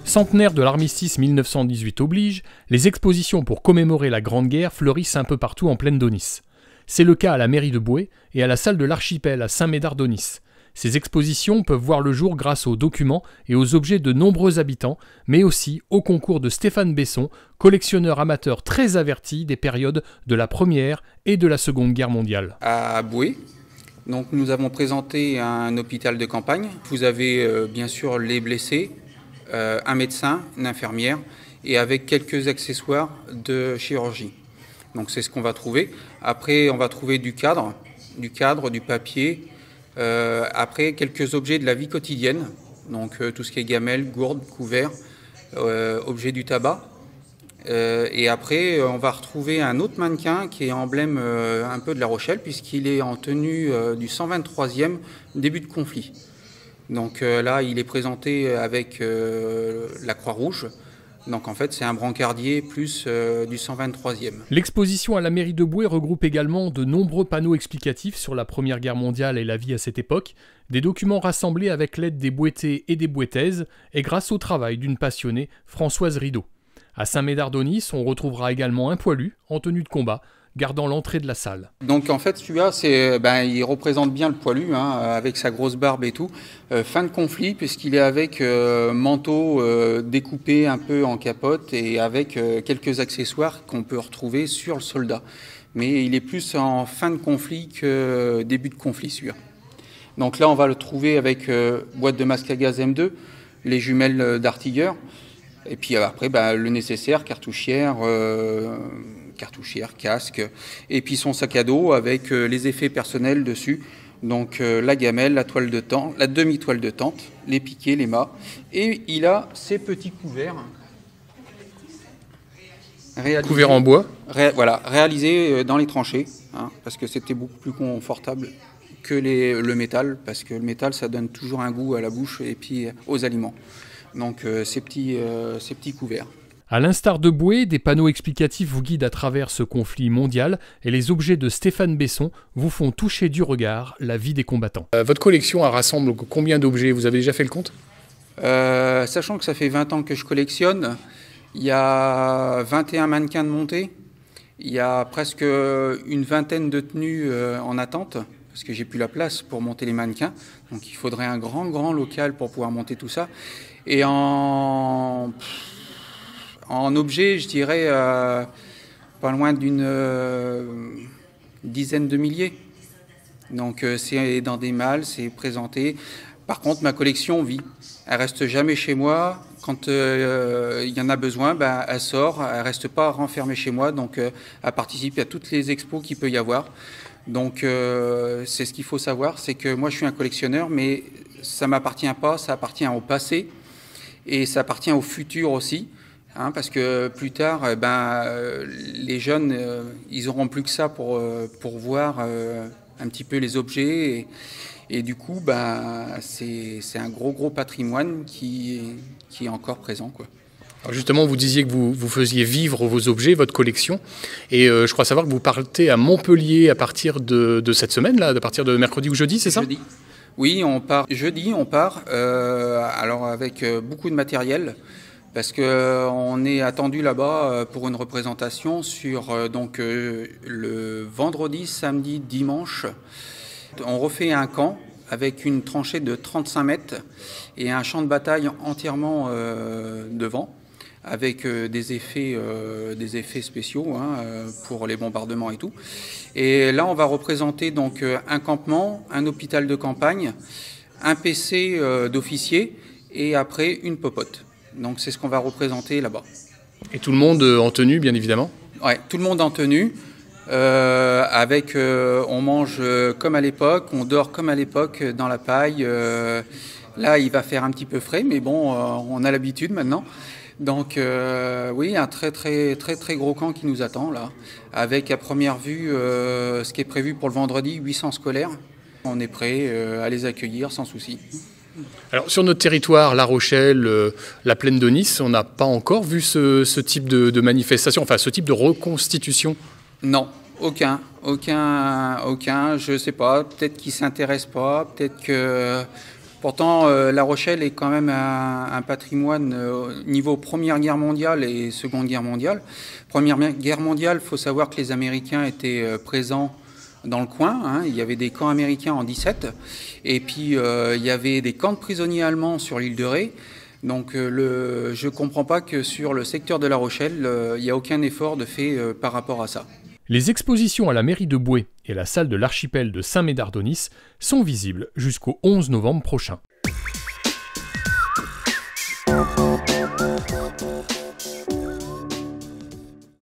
Centenaire de l'armistice 1918 oblige, les expositions pour commémorer la Grande Guerre fleurissent un peu partout en plaine d'Aunis. C'est le cas à la mairie de Boué et à la salle de l'Archipel à Saint-Médard-d'Aunis. Ces expositions peuvent voir le jour grâce aux documents et aux objets de nombreux habitants, mais aussi au concours de Stéphane Besson, collectionneur amateur très averti des périodes de la Première et de la Seconde Guerre mondiale. À Boué, donc nous avons présenté un hôpital de campagne. Vous avez bien sûr les blessés, un médecin, une infirmière et avec quelques accessoires de chirurgie. Donc c'est ce qu'on va trouver. Après on va trouver du cadre, du papier, après quelques objets de la vie quotidienne, donc tout ce qui est gamelle, gourde, couvert, objets du tabac. Et après on va retrouver un autre mannequin qui est emblème un peu de La Rochelle puisqu'il est en tenue du 123e début de conflit. Donc là, il est présenté avec la Croix-Rouge. Donc en fait, c'est un brancardier plus du 123e. L'exposition à la mairie de Boué regroupe également de nombreux panneaux explicatifs sur la Première Guerre mondiale et la vie à cette époque, des documents rassemblés avec l'aide des Bouétais et des Bouétaises et grâce au travail d'une passionnée, Françoise Rideau. À Saint-Médard-d'Aunis, on retrouvera également un poilu en tenue de combat, gardant l'entrée de la salle. Donc en fait celui-là, il représente bien le poilu, avec sa grosse barbe et tout. Fin de conflit puisqu'il est avec manteau découpé un peu en capote et avec quelques accessoires qu'on peut retrouver sur le soldat. Mais il est plus en fin de conflit que début de conflit celui-là. Donc là on va le trouver avec boîte de masque à gaz M2, les jumelles d'artilleur et puis après le nécessaire, cartouchière, casque, et puis son sac à dos avec les effets personnels dessus. Donc la gamelle, la toile de tente, la demi-toile de tente, les piquets, les mâts. Et il a ces petits couverts. Couverts en bois. Réalisés dans les tranchées, parce que c'était beaucoup plus confortable que le métal, parce que le métal, ça donne toujours un goût à la bouche et puis aux aliments. Donc ces petits couverts. À l'instar de Boué, des panneaux explicatifs vous guident à travers ce conflit mondial et les objets de Stéphane Besson vous font toucher du regard la vie des combattants. Votre collection rassemble combien d'objets? Vous avez déjà fait le compte? Sachant que ça fait 20 ans que je collectionne, il y a 21 mannequins de montée, il y a presque une vingtaine de tenues en attente, parce que j'ai plus la place pour monter les mannequins. Donc il faudrait un grand local pour pouvoir monter tout ça. Et en objet, je dirais pas loin d'une dizaine de milliers. Donc c'est dans des malles, c'est présenté. Par contre, ma collection vit. Elle reste jamais chez moi. Quand il y en a besoin, elle sort. Elle reste pas renfermée chez moi. Donc elle participe à toutes les expos qu'il peut y avoir. Donc c'est ce qu'il faut savoir, c'est que moi je suis un collectionneur, mais ça m'appartient pas, ça appartient au passé et ça appartient au futur aussi. Parce que plus tard, les jeunes, ils auront plus que ça pour voir un petit peu les objets. Et du coup, c'est un gros patrimoine qui est encore présent, quoi. Alors justement, vous disiez que vous faisiez vivre vos objets, votre collection. Et je crois savoir que vous partez à Montpellier à partir de cette semaine-là, à partir de mercredi ou jeudi, c'est ça? Jeudi. Oui, on part jeudi, alors avec beaucoup de matériel. Parce qu'on est attendu là-bas pour une représentation sur le vendredi, samedi, dimanche. On refait un camp avec une tranchée de 35 mètres et un champ de bataille entièrement devant, avec des effets spéciaux pour les bombardements et tout. Et là, on va représenter donc un campement, un hôpital de campagne, un PC d'officier et après une popote. Donc c'est ce qu'on va représenter là-bas. Et tout le monde en tenue, bien évidemment? Ouais, tout le monde en tenue. On mange comme à l'époque, on dort comme à l'époque dans la paille. Là, il va faire un petit peu frais, mais bon, on a l'habitude maintenant. Donc oui, un très gros camp qui nous attend là, avec à première vue ce qui est prévu pour le vendredi, 800 scolaires. On est prêt à les accueillir sans souci. Alors sur notre territoire, La Rochelle, la plaine d'Aunis, on n'a pas encore vu ce type de manifestation, enfin ce type de reconstitution? Non, Aucun, je sais pas, peut-être qu'ils s'intéressent pas, peut-être que... Pourtant, La Rochelle est quand même un patrimoine niveau Première Guerre mondiale et Seconde Guerre mondiale. Première Guerre mondiale, il faut savoir que les Américains étaient présents dans le coin, hein. Il y avait des camps américains en 17, et puis il y avait des camps de prisonniers allemands sur l'île de Ré. Donc je ne comprends pas que sur le secteur de La Rochelle, il n'y a aucun effort de fait par rapport à ça. Les expositions à la mairie de Boué et la salle de l'archipel de Saint-Médard-d'Aunis sont visibles jusqu'au 11 novembre prochain.